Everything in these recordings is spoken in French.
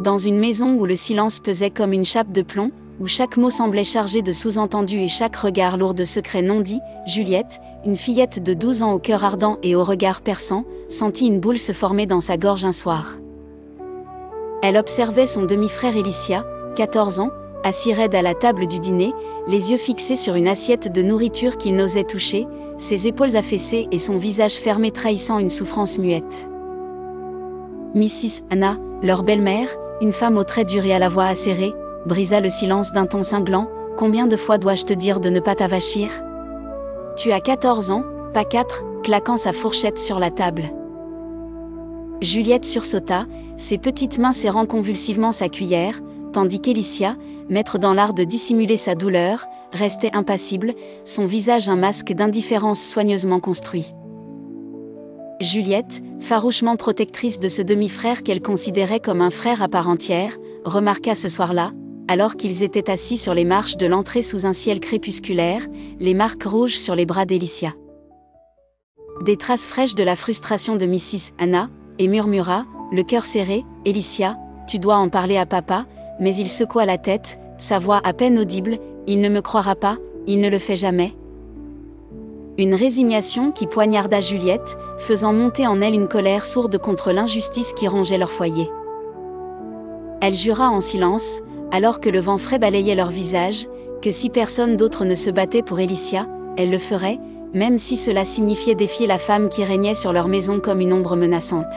Dans une maison où le silence pesait comme une chape de plomb, où chaque mot semblait chargé de sous-entendus et chaque regard lourd de secrets non dits, Juliette, une fillette de 12 ans au cœur ardent et au regard perçant, sentit une boule se former dans sa gorge un soir. Elle observait son demi-frère Elicia, 14 ans, assis raide à la table du dîner, les yeux fixés sur une assiette de nourriture qu'il n'osait toucher, ses épaules affaissées et son visage fermé trahissant une souffrance muette. Mrs. Anna, leur belle-mère, une femme aux traits durs et à la voix acérée, brisa le silence d'un ton cinglant. « Combien de fois dois-je te dire de ne pas t'avachir ? Tu as 14 ans, pas 4, claquant sa fourchette sur la table. » Juliette sursauta, ses petites mains serrant convulsivement sa cuillère, tandis qu'Elicia, maître dans l'art de dissimuler sa douleur, restait impassible, son visage un masque d'indifférence soigneusement construit. Juliette, farouchement protectrice de ce demi-frère qu'elle considérait comme un frère à part entière, remarqua ce soir-là, alors qu'ils étaient assis sur les marches de l'entrée sous un ciel crépusculaire, les marques rouges sur les bras d'Elicia. Des traces fraîches de la frustration de Mrs. Anna, et murmura, le cœur serré, « Elicia, tu dois en parler à papa », mais il secoua la tête, sa voix à peine audible, « Il ne me croira pas, il ne le fait jamais ». Une résignation qui poignarda Juliette, faisant monter en elle une colère sourde contre l'injustice qui rongeait leur foyer. Elle jura en silence, alors que le vent frais balayait leur visage, que si personne d'autre ne se battait pour Elicia, elle le ferait, même si cela signifiait défier la femme qui régnait sur leur maison comme une ombre menaçante.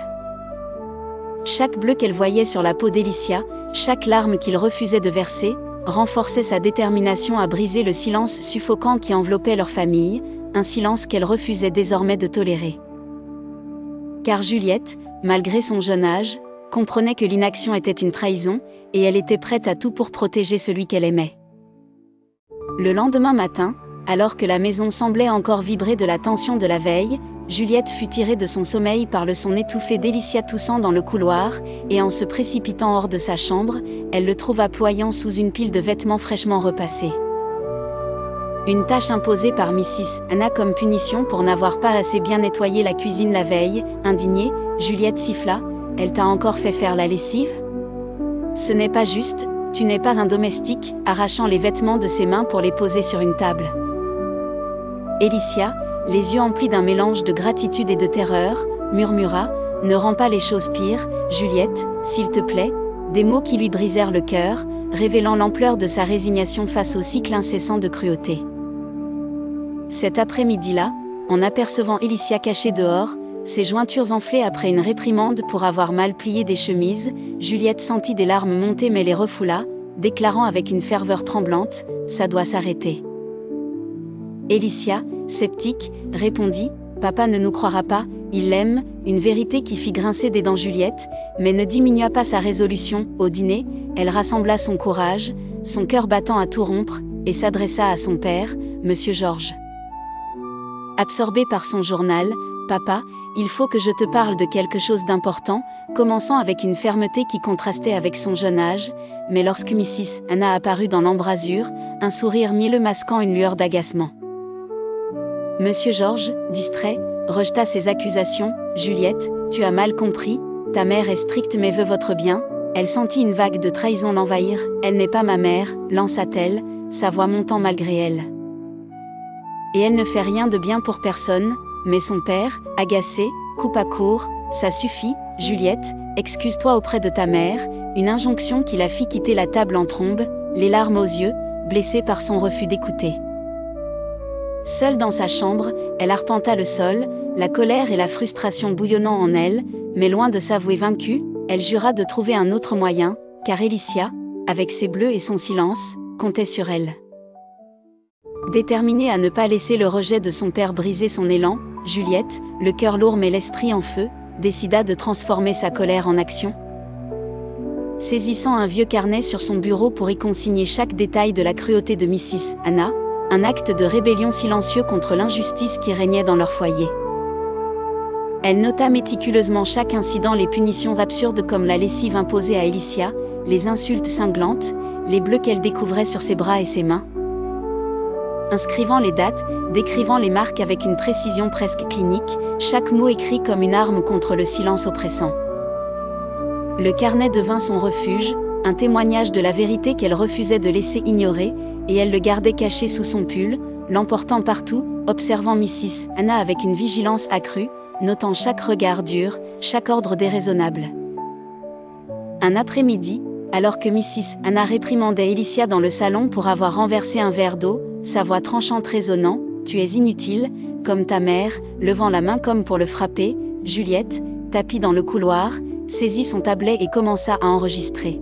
Chaque bleu qu'elle voyait sur la peau d'Elicia, chaque larme qu'il refusait de verser, renforçait sa détermination à briser le silence suffocant qui enveloppait leur famille, un silence qu'elle refusait désormais de tolérer. Car Juliette, malgré son jeune âge, comprenait que l'inaction était une trahison, et elle était prête à tout pour protéger celui qu'elle aimait. Le lendemain matin, alors que la maison semblait encore vibrer de la tension de la veille, Juliette fut tirée de son sommeil par le son étouffé d'Elicia toussant dans le couloir, et en se précipitant hors de sa chambre, elle le trouva ployant sous une pile de vêtements fraîchement repassés. Une tâche imposée par Mrs. Anna comme punition pour n'avoir pas assez bien nettoyé la cuisine la veille, indignée, Juliette siffla, « Elle t'a encore fait faire la lessive ? Ce n'est pas juste, tu n'es pas un domestique », arrachant les vêtements de ses mains pour les poser sur une table. Elicia, les yeux emplis d'un mélange de gratitude et de terreur, murmura, « Ne rends pas les choses pires, Juliette, s'il te plaît », des mots qui lui brisèrent le cœur, révélant l'ampleur de sa résignation face au cycle incessant de cruauté. Cet après-midi-là, en apercevant Elicia cachée dehors, ses jointures enflées après une réprimande pour avoir mal plié des chemises, Juliette sentit des larmes monter mais les refoula, déclarant avec une ferveur tremblante, « Ça doit s'arrêter ». Elicia, sceptique, répondit, « Papa ne nous croira pas, il l'aime », une vérité qui fit grincer des dents Juliette, mais ne diminua pas sa résolution. Au dîner, elle rassembla son courage, son cœur battant à tout rompre, et s'adressa à son père, Monsieur Georges. Absorbé par son journal, « Papa, il faut que je te parle de quelque chose d'important », commençant avec une fermeté qui contrastait avec son jeune âge, mais lorsque Mrs. Anna apparut dans l'embrasure, un sourire mielleux masquant une lueur d'agacement. Monsieur Georges, distrait, rejeta ses accusations, « Juliette, tu as mal compris, ta mère est stricte mais veut votre bien ». Elle sentit une vague de trahison l'envahir, « Elle n'est pas ma mère », lança-t-elle, sa voix montant malgré elle. Et elle ne fait rien de bien pour personne, mais son père, agacé, coupa court, « Ça suffit, Juliette, excuse-toi auprès de ta mère », une injonction qui la fit quitter la table en trombe, les larmes aux yeux, blessée par son refus d'écouter. Seule dans sa chambre, elle arpenta le sol, la colère et la frustration bouillonnant en elle, mais loin de s'avouer vaincue, elle jura de trouver un autre moyen, car Elicia, avec ses bleus et son silence, comptait sur elle. Déterminée à ne pas laisser le rejet de son père briser son élan, Juliette, le cœur lourd mais l'esprit en feu, décida de transformer sa colère en action. Saisissant un vieux carnet sur son bureau pour y consigner chaque détail de la cruauté de Mrs. Anna, un acte de rébellion silencieux contre l'injustice qui régnait dans leur foyer. Elle nota méticuleusement chaque incident, les punitions absurdes comme la lessive imposée à Elicia, les insultes cinglantes, les bleus qu'elle découvrait sur ses bras et ses mains. Inscrivant les dates, décrivant les marques avec une précision presque clinique, chaque mot écrit comme une arme contre le silence oppressant. Le carnet devint son refuge, un témoignage de la vérité qu'elle refusait de laisser ignorer, et elle le gardait caché sous son pull, l'emportant partout, observant Mrs. Hannah avec une vigilance accrue, notant chaque regard dur, chaque ordre déraisonnable. Un après-midi, alors que Mrs. Hannah réprimandait Alicia dans le salon pour avoir renversé un verre d'eau, sa voix tranchante résonnant, « Tu es inutile, comme ta mère », levant la main comme pour le frapper, Juliette, tapie dans le couloir, saisit son tablett et commença à enregistrer.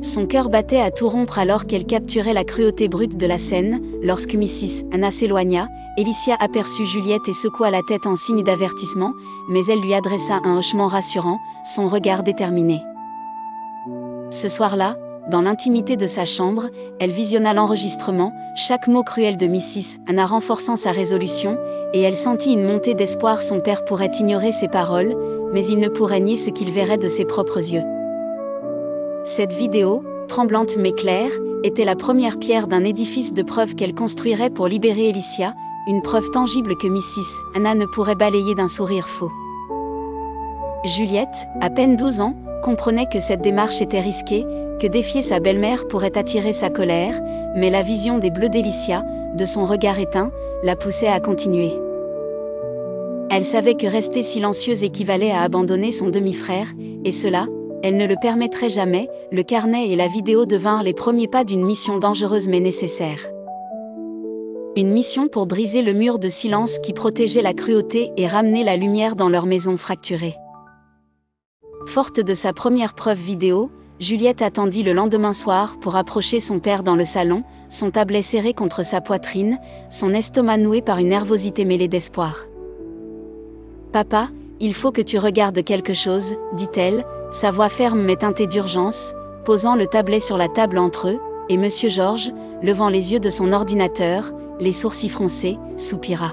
Son cœur battait à tout rompre alors qu'elle capturait la cruauté brute de la scène. Lorsque Mrs. Hannah s'éloigna, Alicia aperçut Juliette et secoua la tête en signe d'avertissement, mais elle lui adressa un hochement rassurant, son regard déterminé. Ce soir-là, dans l'intimité de sa chambre, elle visionna l'enregistrement, chaque mot cruel de Mrs. Hannah renforçant sa résolution, et elle sentit une montée d'espoir. Son père pourrait ignorer ses paroles, mais il ne pourrait nier ce qu'il verrait de ses propres yeux. Cette vidéo, tremblante mais claire, était la première pierre d'un édifice de preuves qu'elle construirait pour libérer Alicia, une preuve tangible que Mrs. Hannah ne pourrait balayer d'un sourire faux. Juliette, à peine 12 ans, comprenait que cette démarche était risquée, que défier sa belle-mère pourrait attirer sa colère, mais la vision des bleus d'Alicia, de son regard éteint, la poussait à continuer. Elle savait que rester silencieuse équivalait à abandonner son demi-frère, et cela, elle ne le permettrait jamais. Le carnet et la vidéo devinrent les premiers pas d'une mission dangereuse mais nécessaire. Une mission pour briser le mur de silence qui protégeait la cruauté et ramener la lumière dans leur maison fracturée. Forte de sa première preuve vidéo, Juliette attendit le lendemain soir pour approcher son père dans le salon, son tablett serré contre sa poitrine, son estomac noué par une nervosité mêlée d'espoir. « Papa, il faut que tu regardes quelque chose, » dit-elle, sa voix ferme mais teintée d'urgence, posant le tablett sur la table entre eux, et Monsieur Georges, levant les yeux de son ordinateur, les sourcils froncés, soupira.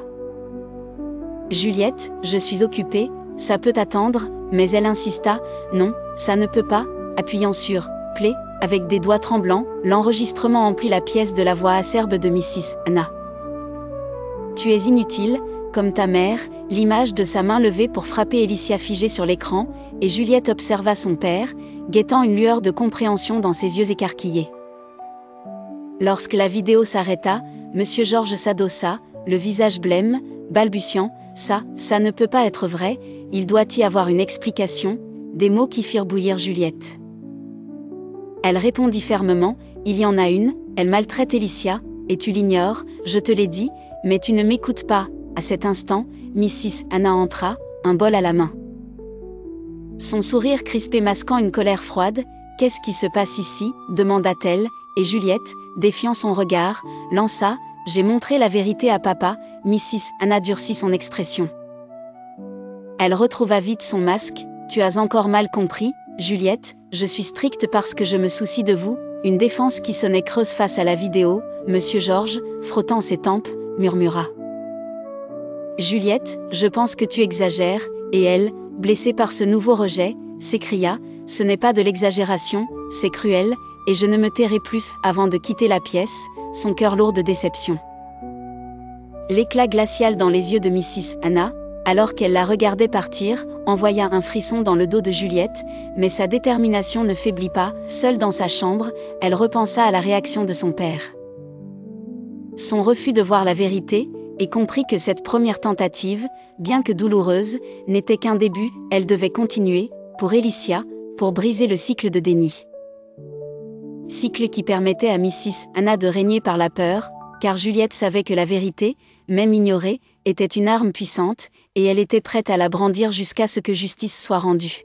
« Juliette, je suis occupée, ça peut attendre », mais elle insista, « Non, ça ne peut pas », appuyant sur « Play », avec des doigts tremblants, l'enregistrement emplit la pièce de la voix acerbe de Mrs. Hannah. « Tu es inutile, comme ta mère », l'image de sa main levée pour frapper Alicia figée sur l'écran, et Juliette observa son père, guettant une lueur de compréhension dans ses yeux écarquillés. Lorsque la vidéo s'arrêta, Monsieur Georges s'adossa, le visage blême, balbutiant, « Ça ne peut pas être vrai, il doit y avoir une explication », des mots qui firent bouillir Juliette. Elle répondit fermement, « Il y en a une, elle maltraite Alicia, et tu l'ignores, je te l'ai dit, mais tu ne m'écoutes pas. » À cet instant, Mrs. Hannah entra, un bol à la main. Son sourire crispé masquant une colère froide, « Qu'est-ce qui se passe ici ?» demanda-t-elle, et Juliette, défiant son regard, lança, « J'ai montré la vérité à papa », Mrs. Hannah durcit son expression. Elle retrouva vite son masque, « Tu as encore mal compris, Juliette, je suis stricte parce que je me soucie de vous », une défense qui sonnait creuse face à la vidéo. Monsieur Georges, frottant ses tempes, murmura. « Juliette, je pense que tu exagères », et elle, blessée par ce nouveau rejet, s'écria, « Ce n'est pas de l'exagération, c'est cruel, et je ne me tairai plus » avant de quitter la pièce, son cœur lourd de déception. L'éclat glacial dans les yeux de Mrs. Hannah, alors qu'elle la regardait partir, envoya un frisson dans le dos de Juliette, mais sa détermination ne faiblit pas. Seule dans sa chambre, elle repensa à la réaction de son père. Son refus de voir la vérité, et comprit que cette première tentative, bien que douloureuse, n'était qu'un début. Elle devait continuer, pour Alicia, pour briser le cycle de déni. Cycle qui permettait à Mrs. Hannah de régner par la peur, car Juliette savait que la vérité, même ignorée, était une arme puissante, et elle était prête à la brandir jusqu'à ce que justice soit rendue.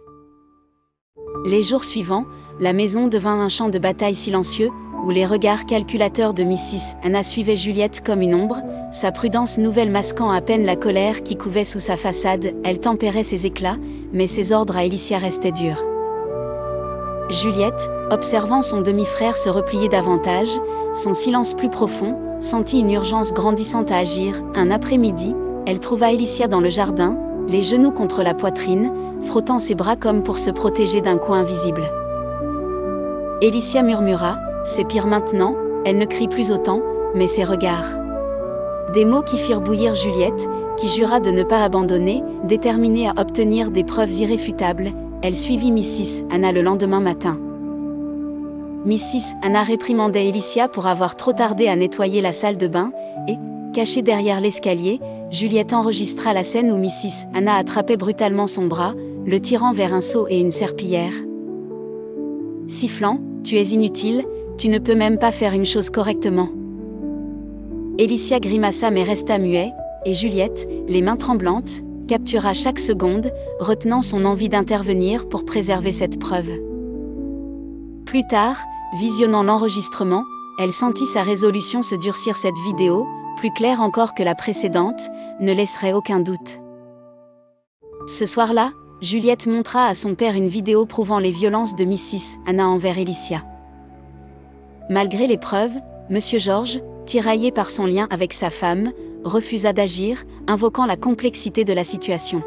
Les jours suivants, la maison devint un champ de bataille silencieux, où les regards calculateurs de Mrs. Hannah suivaient Juliette comme une ombre, sa prudence nouvelle masquant à peine la colère qui couvait sous sa façade. Elle tempérait ses éclats, mais ses ordres à Alicia restaient durs. Juliette, observant son demi-frère se replier davantage, son silence plus profond, sentit une urgence grandissante à agir. Un après-midi, elle trouva Alicia dans le jardin, les genoux contre la poitrine, frottant ses bras comme pour se protéger d'un coup invisible. Alicia murmura, « C'est pire maintenant », elle ne crie plus autant, mais ses regards. Des mots qui firent bouillir Juliette, qui jura de ne pas abandonner, déterminée à obtenir des preuves irréfutables. elle suivit Mrs. Anna le lendemain matin. Mrs. Anna réprimandait Alicia pour avoir trop tardé à nettoyer la salle de bain, et, cachée derrière l'escalier, Juliette enregistra la scène où Mrs. Anna attrapait brutalement son bras, le tirant vers un seau et une serpillière. Sifflant, « Tu es inutile, tu ne peux même pas faire une chose correctement. » Alicia grimaça mais resta muet, et Juliette, les mains tremblantes, captura chaque seconde, retenant son envie d'intervenir pour préserver cette preuve. Plus tard, visionnant l'enregistrement, elle sentit sa résolution se durcir. Cette vidéo, plus claire encore que la précédente, ne laisserait aucun doute. Ce soir-là, Juliette montra à son père une vidéo prouvant les violences de Mrs. Anna envers Alicia. Malgré les preuves, M. Georges, tiraillé par son lien avec sa femme, refusa d'agir, invoquant la complexité de la situation.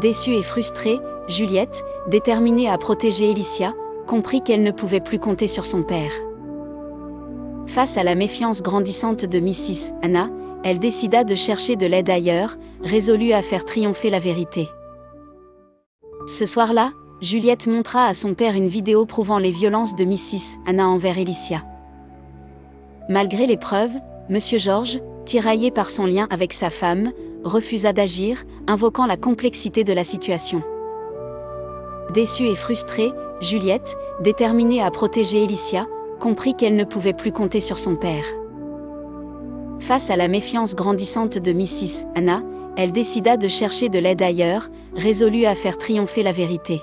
Déçue et frustrée, Juliette, déterminée à protéger Alicia, comprit qu'elle ne pouvait plus compter sur son père. Face à la méfiance grandissante de Mrs. Anna, elle décida de chercher de l'aide ailleurs, résolue à faire triompher la vérité. Ce soir-là, Juliette montra à son père une vidéo prouvant les violences de Mrs. Anna envers Alicia. Malgré les preuves, M. Georges, tiraillé par son lien avec sa femme, refusa d'agir, invoquant la complexité de la situation. Déçue et frustrée, Juliette, déterminée à protéger Alicia, comprit qu'elle ne pouvait plus compter sur son père. Face à la méfiance grandissante de Mrs. Anna, elle décida de chercher de l'aide ailleurs, résolue à faire triompher la vérité.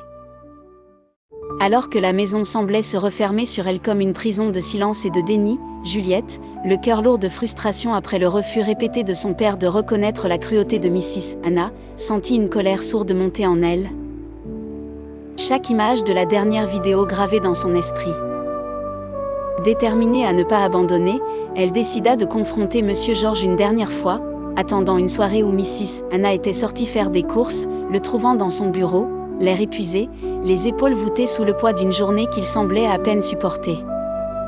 Alors que la maison semblait se refermer sur elle comme une prison de silence et de déni, Juliette, le cœur lourd de frustration après le refus répété de son père de reconnaître la cruauté de Mrs. Anna, sentit une colère sourde monter en elle. Chaque image de la dernière vidéo gravée dans son esprit. Déterminée à ne pas abandonner, elle décida de confronter M. Georges une dernière fois, attendant une soirée où Mrs. Anna était sortie faire des courses, le trouvant dans son bureau, l'air épuisé, les épaules voûtées sous le poids d'une journée qu'il semblait à peine supporter.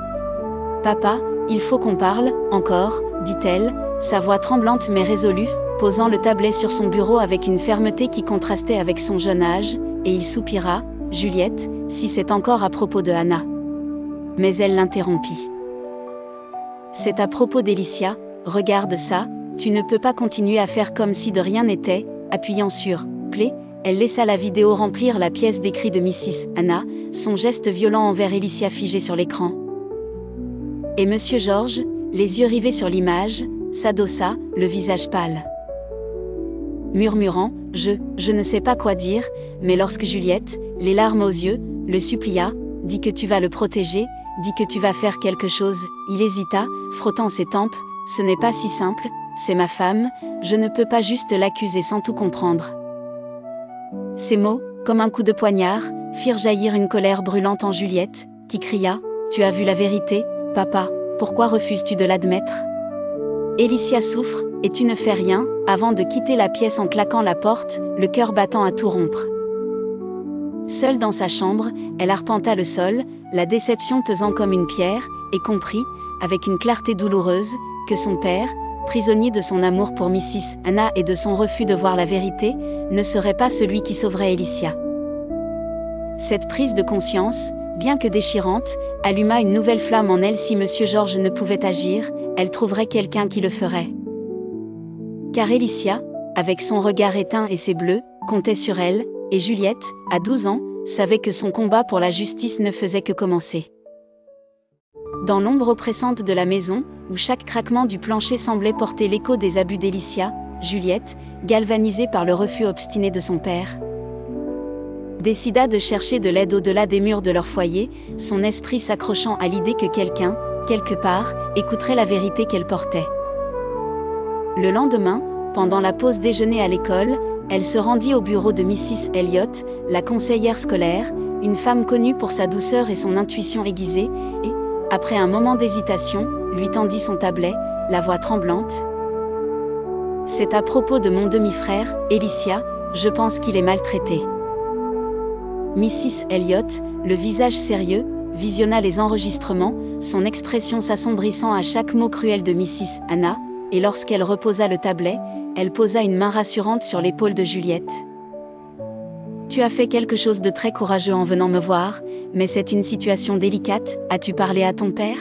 « Papa, il faut qu'on parle, encore, » dit-elle, sa voix tremblante mais résolue, posant le tablette sur son bureau avec une fermeté qui contrastait avec son jeune âge, et il soupira, « Juliette, si c'est encore à propos de Anna. » Mais elle l'interrompit. « C'est à propos d'Alicia, regarde ça, tu ne peux pas continuer à faire comme si de rien n'était. » Appuyant sur « Play », elle laissa la vidéo remplir la pièce d'écrit de Mrs. Anna, son geste violent envers Alicia figé sur l'écran. Et M. Georges, les yeux rivés sur l'image, s'adossa, le visage pâle. Murmurant « Je ne sais pas quoi dire », mais lorsque Juliette, les larmes aux yeux, le supplia, « Dis que tu vas le protéger, dis que tu vas faire quelque chose », il hésita, frottant ses tempes, « Ce n'est pas si simple, c'est ma femme, je ne peux pas juste l'accuser sans tout comprendre. » Ces mots, comme un coup de poignard, firent jaillir une colère brûlante en Juliette, qui cria « Tu as vu la vérité, papa, pourquoi refuses-tu de l'admettre ?» Alicia souffre, et tu ne fais rien, avant de quitter la pièce en claquant la porte, le cœur battant à tout rompre. Seule dans sa chambre, elle arpenta le sol, la déception pesant comme une pierre, et comprit, avec une clarté douloureuse, que son père, prisonnier de son amour pour Mrs. Anna et de son refus de voir la vérité, ne serait pas celui qui sauverait Alicia. Cette prise de conscience, bien que déchirante, alluma une nouvelle flamme en elle. Si M. Georges ne pouvait agir, elle trouverait quelqu'un qui le ferait. Car Alicia, avec son regard éteint et ses bleus, comptait sur elle, et Juliette, à 12 ans, savait que son combat pour la justice ne faisait que commencer. Dans l'ombre oppressante de la maison, où chaque craquement du plancher semblait porter l'écho des abus d'Alicia, Juliette, galvanisée par le refus obstiné de son père, décida de chercher de l'aide au-delà des murs de leur foyer, son esprit s'accrochant à l'idée que quelqu'un, quelque part, écouterait la vérité qu'elle portait. Le lendemain, pendant la pause déjeuner à l'école, elle se rendit au bureau de Mrs. Elliott, la conseillère scolaire, une femme connue pour sa douceur et son intuition aiguisée, et, après un moment d'hésitation, lui tendit son tablette, la voix tremblante. « C'est à propos de mon demi-frère, Alicia, je pense qu'il est maltraité. » Mrs. Elliott, le visage sérieux, visionna les enregistrements, son expression s'assombrissant à chaque mot cruel de Mrs. Anna, et lorsqu'elle reposa le tablette, elle posa une main rassurante sur l'épaule de Juliette. « Tu as fait quelque chose de très courageux en venant me voir, mais c'est une situation délicate, as-tu parlé à ton père ?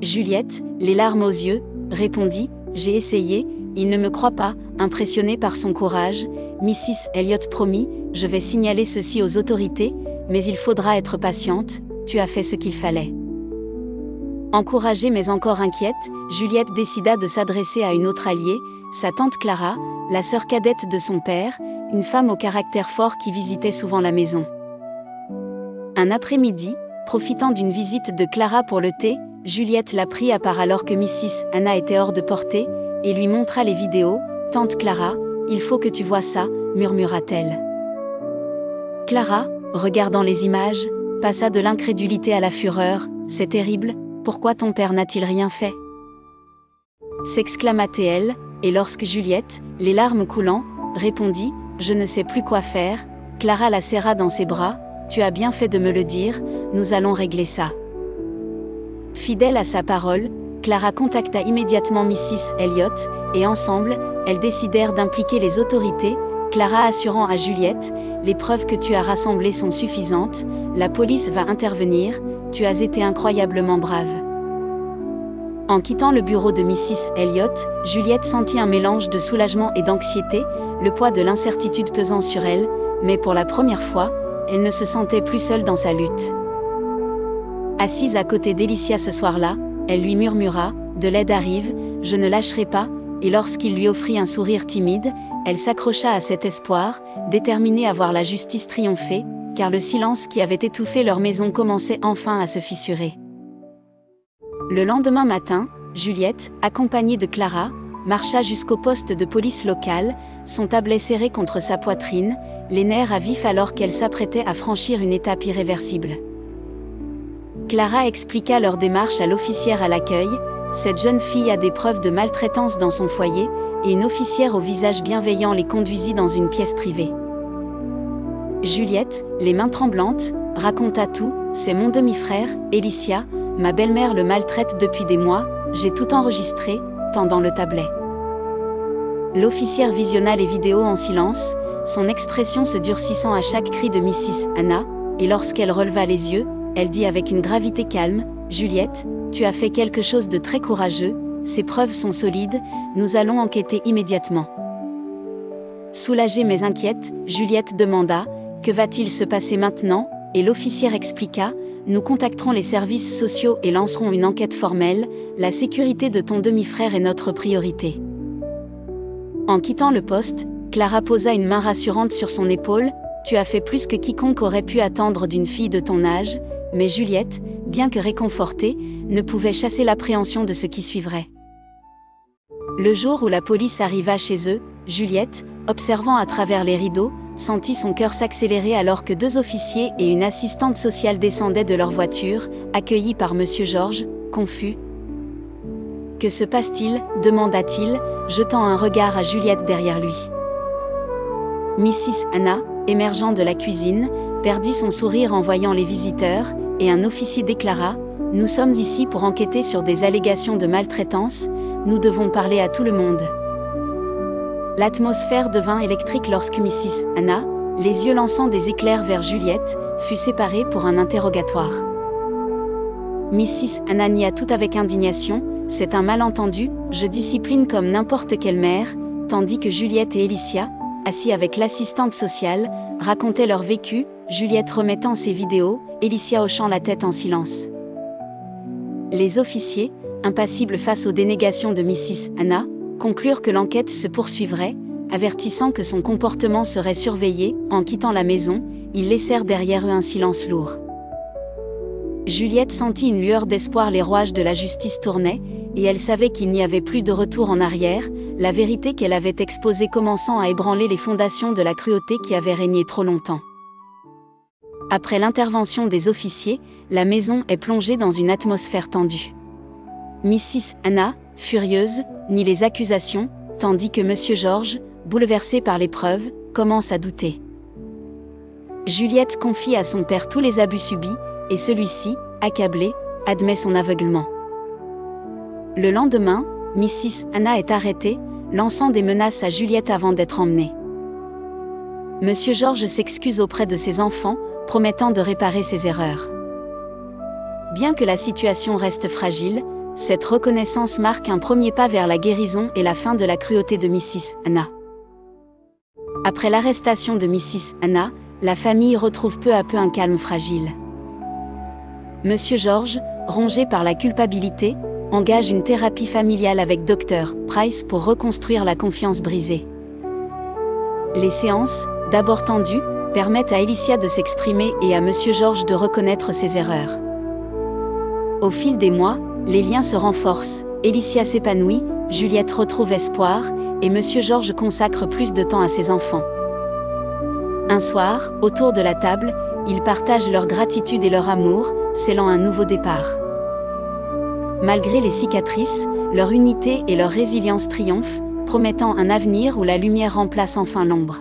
Juliette, les larmes aux yeux, répondit, j'ai essayé, il ne me croit pas, impressionnée par son courage, Mrs. Elliot promit, je vais signaler ceci aux autorités, mais il faudra être patiente, tu as fait ce qu'il fallait. Encouragée mais encore inquiète, Juliette décida de s'adresser à une autre alliée, sa tante Clara, la sœur cadette de son père, une femme au caractère fort qui visitait souvent la maison. Un après-midi, profitant d'une visite de Clara pour le thé, Juliette la prit à part alors que Mrs. Anna était hors de portée, et lui montra les vidéos. « Tante Clara, il faut que tu vois ça », murmura-t-elle. Clara, regardant les images, passa de l'incrédulité à la fureur. « C'est terrible, pourquoi ton père n'a-t-il rien fait ?» s'exclama-t-elle, et lorsque Juliette, les larmes coulant, répondit « Je ne sais plus quoi faire », Clara la serra dans ses bras. « Tu as bien fait de me le dire, nous allons régler ça. » Fidèle à sa parole, Clara contacta immédiatement Mrs. Elliot, et ensemble, elles décidèrent d'impliquer les autorités, Clara assurant à Juliette, « Les preuves que tu as rassemblées sont suffisantes, la police va intervenir, tu as été incroyablement brave. » En quittant le bureau de Mrs. Elliot, Juliette sentit un mélange de soulagement et d'anxiété, le poids de l'incertitude pesant sur elle, mais pour la première fois, elle ne se sentait plus seule dans sa lutte. Assise à côté d'Elicia ce soir-là, elle lui murmura, « De l'aide arrive, je ne lâcherai pas », et lorsqu'il lui offrit un sourire timide, elle s'accrocha à cet espoir, déterminée à voir la justice triompher, car le silence qui avait étouffé leur maison commençait enfin à se fissurer. Le lendemain matin, Juliette, accompagnée de Clara, marcha jusqu'au poste de police local, son tablet serré contre sa poitrine, les nerfs à vif alors qu'elle s'apprêtait à franchir une étape irréversible. Clara expliqua leur démarche à l'officière à l'accueil. Cette jeune fille a des preuves de maltraitance dans son foyer, et une officière au visage bienveillant les conduisit dans une pièce privée. Juliette, les mains tremblantes, raconta tout. « C'est mon demi-frère, Elicia, ma belle-mère le maltraite depuis des mois, j'ai tout enregistré », tendant le tablet. L'officière visionna les vidéos en silence, son expression se durcissant à chaque cri de Mrs. Anna, et lorsqu'elle releva les yeux, elle dit avec une gravité calme, « Juliette, tu as fait quelque chose de très courageux, ces preuves sont solides, nous allons enquêter immédiatement. » Soulagée mais inquiète, Juliette demanda, « Que va-t-il se passer maintenant ?» et l'officière expliqua, « Nous contacterons les services sociaux et lancerons une enquête formelle, la sécurité de ton demi-frère est notre priorité. » En quittant le poste, Clara posa une main rassurante sur son épaule, « Tu as fait plus que quiconque aurait pu attendre d'une fille de ton âge », mais Juliette, bien que réconfortée, ne pouvait chasser l'appréhension de ce qui suivrait. Le jour où la police arriva chez eux, Juliette, observant à travers les rideaux, sentit son cœur s'accélérer alors que 2 officiers et une assistante sociale descendaient de leur voiture, accueillis par Monsieur Georges, confus. « Que se passe-t-il » demanda-t-il, jetant un regard à Juliette derrière lui. Mrs. Anna, émergeant de la cuisine, perdit son sourire en voyant les visiteurs, et un officier déclara, « Nous sommes ici pour enquêter sur des allégations de maltraitance, nous devons parler à tout le monde. » L'atmosphère devint électrique lorsque Mrs. Anna, les yeux lançant des éclairs vers Juliette, fut séparée pour un interrogatoire. Mrs. Anna nia tout avec indignation, « C'est un malentendu, je discipline comme n'importe quelle mère », tandis que Juliette et Elicia, assis avec l'assistante sociale, racontaient leur vécu, Juliette remettant ses vidéos, Elicia hochant la tête en silence. Les officiers, impassibles face aux dénégations de Mrs. Anna, conclurent que l'enquête se poursuivrait, avertissant que son comportement serait surveillé. En quittant la maison, ils laissèrent derrière eux un silence lourd. Juliette sentit une lueur d'espoir, les rouages de la justice tournaient, et elle savait qu'il n'y avait plus de retour en arrière, la vérité qu'elle avait exposée commençant à ébranler les fondations de la cruauté qui avait régné trop longtemps. Après l'intervention des officiers, la maison est plongée dans une atmosphère tendue. Mrs. Anna, furieuse, nie les accusations, tandis que Monsieur Georges, bouleversé par les preuves, commence à douter. Juliette confie à son père tous les abus subis, et celui-ci, accablé, admet son aveuglement. Le lendemain, Mrs. Anna est arrêtée, lançant des menaces à Juliette avant d'être emmenée. Monsieur Georges s'excuse auprès de ses enfants, promettant de réparer ses erreurs. Bien que la situation reste fragile, cette reconnaissance marque un premier pas vers la guérison et la fin de la cruauté de Mrs. Hannah. Après l'arrestation de Mrs. Hannah, la famille retrouve peu à peu un calme fragile. Monsieur Georges, rongé par la culpabilité, engage une thérapie familiale avec Dr. Price pour reconstruire la confiance brisée. Les séances, d'abord tendues, permettent à Alicia de s'exprimer et à Monsieur Georges de reconnaître ses erreurs. Au fil des mois, les liens se renforcent, Alicia s'épanouit, Juliette retrouve espoir, et Monsieur Georges consacre plus de temps à ses enfants. Un soir, autour de la table, ils partagent leur gratitude et leur amour, scellant un nouveau départ. Malgré les cicatrices, leur unité et leur résilience triomphent, promettant un avenir où la lumière remplace enfin l'ombre.